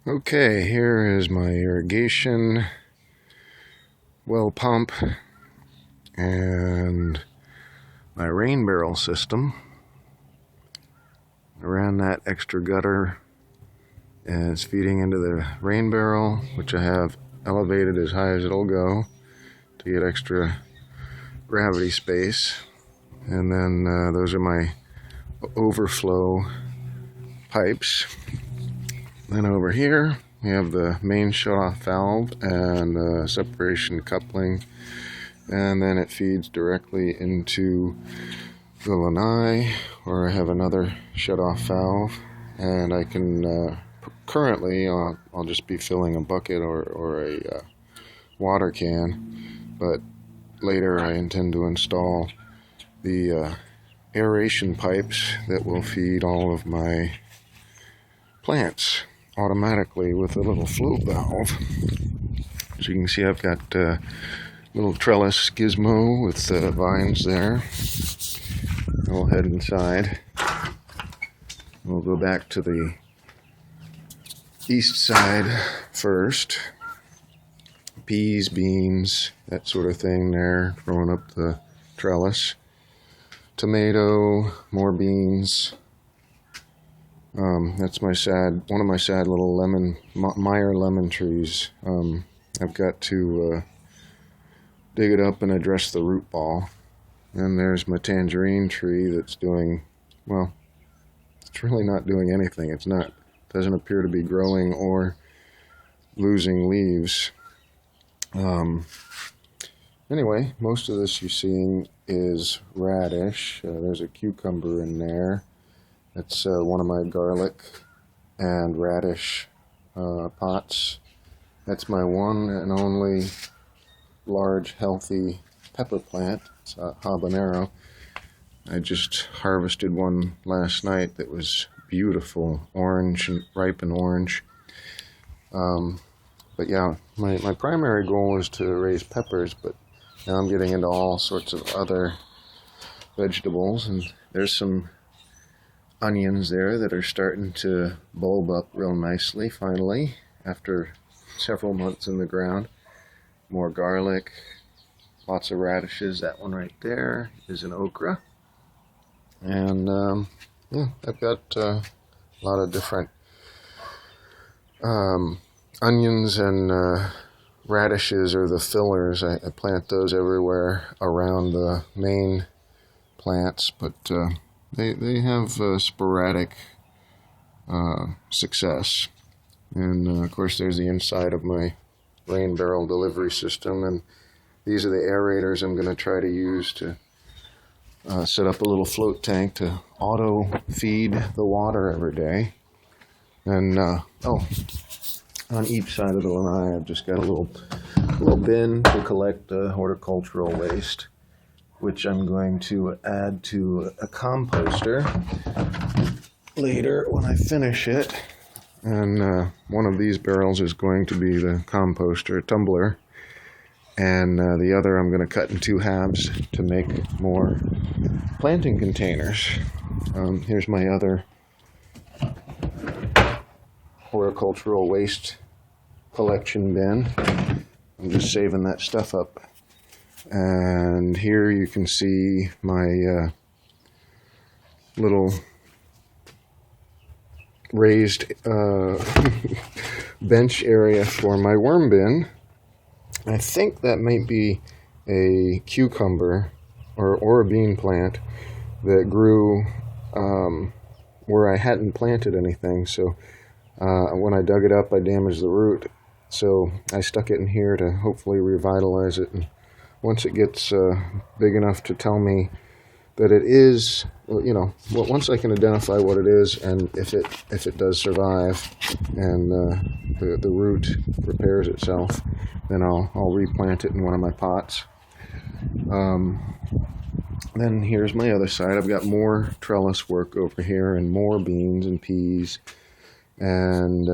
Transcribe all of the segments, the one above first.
Okay, here is my irrigation well pump and my rain barrel system. I ran that extra gutter and it's feeding into the rain barrel, which I have elevated as high as it'll go to get extra gravity space. And then those are my overflow pipes. Then over here we have the main shut-off valve and the separation coupling, and then it feeds directly into the lanai, where I have another shut-off valve, and I can currently I'll just be filling a bucket or a water can, but later I intend to install the aeration pipes that will feed all of my plants automatically with a little float valve. As you can see, I've got a little trellis gizmo with vines there. I'll head inside. We'll go back to the east side first. Peas, beans, that sort of thing there, throwing up the trellis. Tomato, more beans. That's one of my sad little Meyer lemon trees. I've got to dig it up and address the root ball. And there's my tangerine tree that's doing, well, it's really not doing anything. Doesn't appear to be growing or losing leaves. Anyway, most of this you're seeing is radish. There's a cucumber in there. That's one of my garlic and radish pots. That's my one and only large, healthy pepper plant. It's a habanero. I just harvested one last night that was beautiful, orange and ripe and orange. But yeah, my primary goal is to raise peppers, but now I'm getting into all sorts of other vegetables, and there's some onions there that are starting to bulb up real nicely finally after several months in the ground. More garlic, lots of radishes. That one right there is an okra. And yeah, I've got a lot of different onions and radishes are the fillers. I plant those everywhere around the main plants, but they have sporadic success. And of course there's the inside of my rain barrel delivery system, and these are the aerators I'm going to try to use to set up a little float tank to auto feed the water every day. And on each side of the lanai I've just got a little bin to collect horticultural waste, which I'm going to add to a composter later when I finish it. And one of these barrels is going to be the composter tumbler, and the other I'm going to cut in two halves to make more planting containers. Here's my other horticultural waste collection bin. I'm just saving that stuff up. And here you can see my little raised bench area for my worm bin. I think that might be a cucumber or a bean plant that grew where I hadn't planted anything. So when I dug it up, I damaged the root. So I stuck it in here to hopefully revitalize it. And once it gets big enough to tell me that it is, once I can identify what it is, and if it does survive and the root repairs itself, then I'll replant it in one of my pots. Then here's my other side. I've got more trellis work over here and more beans and peas. And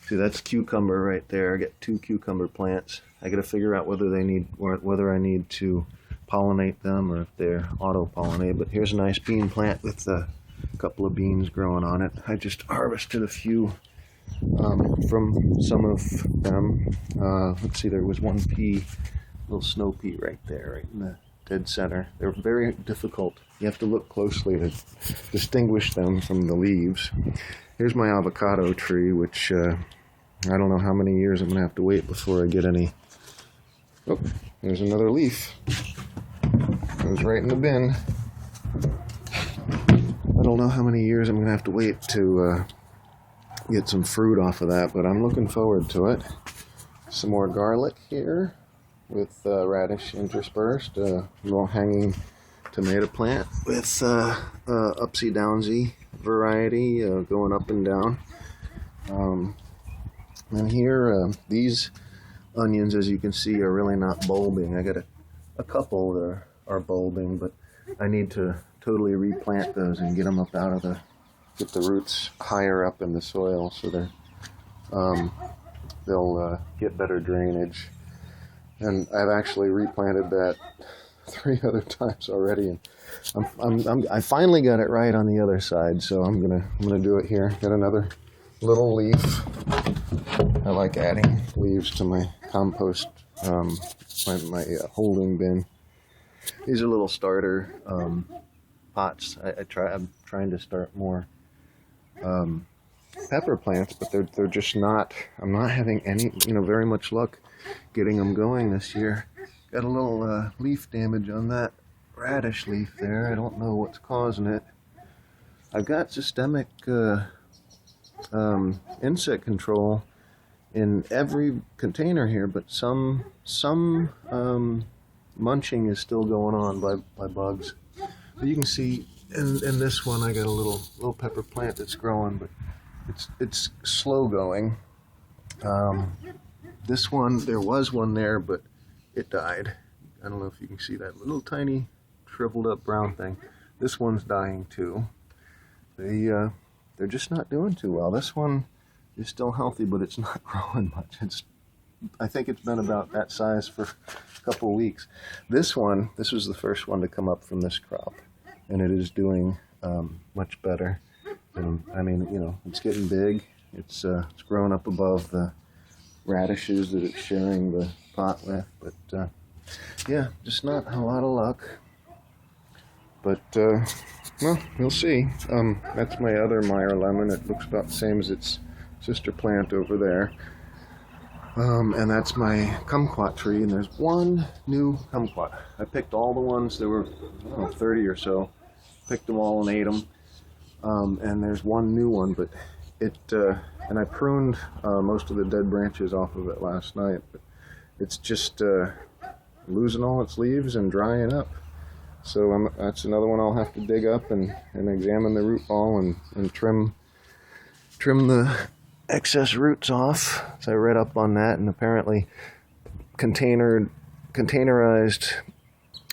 see, that's cucumber right there. I got two cucumber plants. I got to figure out whether I need to pollinate them or if they're auto-pollinated. But here's a nice bean plant with a couple of beans growing on it. I just harvested a few from some of them. Let's see, there was one pea, little snow pea right there, right in the dead center. They're very difficult. You have to look closely to distinguish them from the leaves. Here's my avocado tree, which I don't know how many years I'm going to have to wait before I get any. Oh, there's another leaf. Goes right in the bin. I don't know how many years I'm going to have to wait to get some fruit off of that, but I'm looking forward to it. Some more garlic here with radish interspersed. Little hanging tomato plant with upsy downsy variety going up and down. And here, these onions, as you can see, are really not bulbing. I got a couple that are bulbing, but I need to totally replant those and get them up out of get the roots higher up in the soil so they'll get better drainage. And I've actually replanted that 3 other times already, and I finally got it right on the other side, so I'm gonna do it here. Got another little leaf. I like adding leaves to my compost, my holding bin. These are little starter pots. I'm trying to start more pepper plants, but they're just not. I'm not having any, very much luck getting them going this year. Got a little leaf damage on that radish leaf there. I don't know what's causing it. I've got systemic insect control in every container here, but some munching is still going on by bugs. But you can see in this one I got a little pepper plant that's growing, but it's slow going. This one, there was one there, but it died. I don't know if you can see that little tiny shriveled up brown thing. This one's dying too. They're just not doing too well. This one is still healthy, but it's not growing much. I think it's been about that size for a couple of weeks. This was the first one to come up from this crop, and it is doing much better. And I mean, it's getting big. It's growing up above the radishes that it's sharing the pot with. But yeah, just not a lot of luck. But well, we'll see. That's my other Meyer lemon. It looks about the same as its sister plant over there. And that's my kumquat tree, and there's one new kumquat. I picked all the ones, there were 30 or so, picked them all and ate them. And there's one new one, but and I pruned most of the dead branches off of it last night, but it's just losing all its leaves and drying up. So that's another one I'll have to dig up and examine the root ball and trim the excess roots off. So I read up on that, and apparently containerized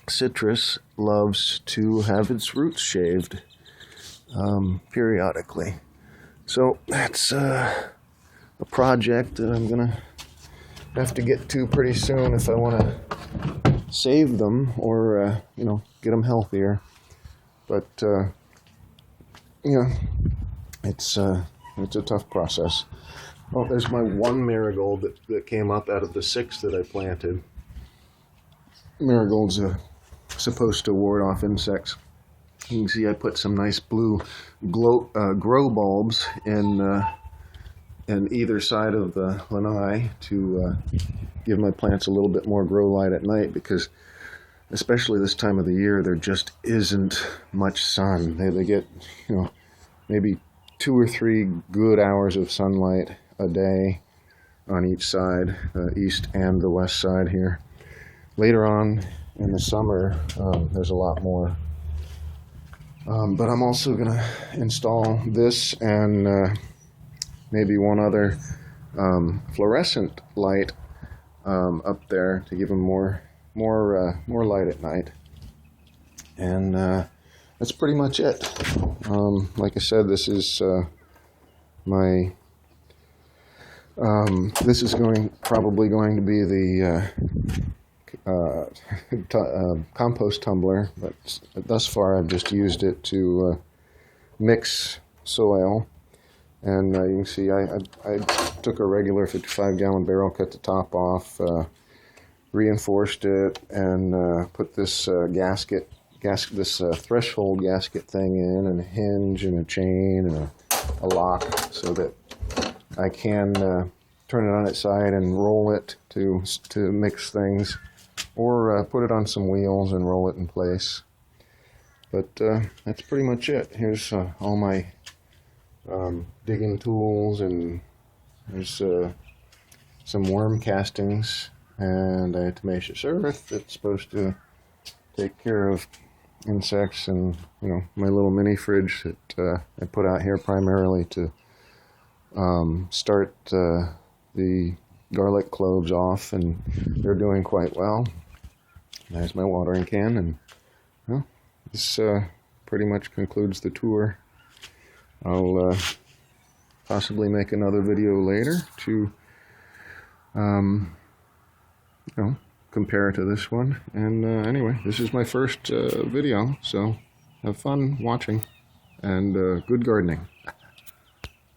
citrus loves to have its roots shaved periodically. So that's a project that I'm gonna have to get to pretty soon if I want to save them or get them healthier. But it's a tough process. Oh, there's my one marigold that came up out of the 6 that I planted. Marigolds are supposed to ward off insects. You can see I put some nice blue grow bulbs in either side of the lanai to give my plants a little bit more grow light at night, because especially this time of the year there just isn't much sun. They get maybe 2 or 3 good hours of sunlight a day on each side, the east and the west side here. Later on in the summer, there's a lot more. But I'm also going to install this and maybe one other fluorescent light up there to give them more light at night. And that's pretty much it. Like I said, this is this is probably going to be the compost tumbler, but thus far I've just used it to mix soil. And you can see I took a regular 55-gallon barrel, cut the top off, reinforced it, and put this this threshold gasket thing in, and a hinge and a chain and a lock, so that I can turn it on its side and roll it to mix things, or put it on some wheels and roll it in place. But that's pretty much it. Here's all my digging tools, and there's some worm castings and diatomaceous earth that's supposed to take care of insects, and my little mini fridge that I put out here primarily to start the garlic cloves off, and they're doing quite well. There's my watering can, and well, this pretty much concludes the tour. I'll possibly make another video later to compare to this one. And anyway, this is my first video, so have fun watching, and good gardening.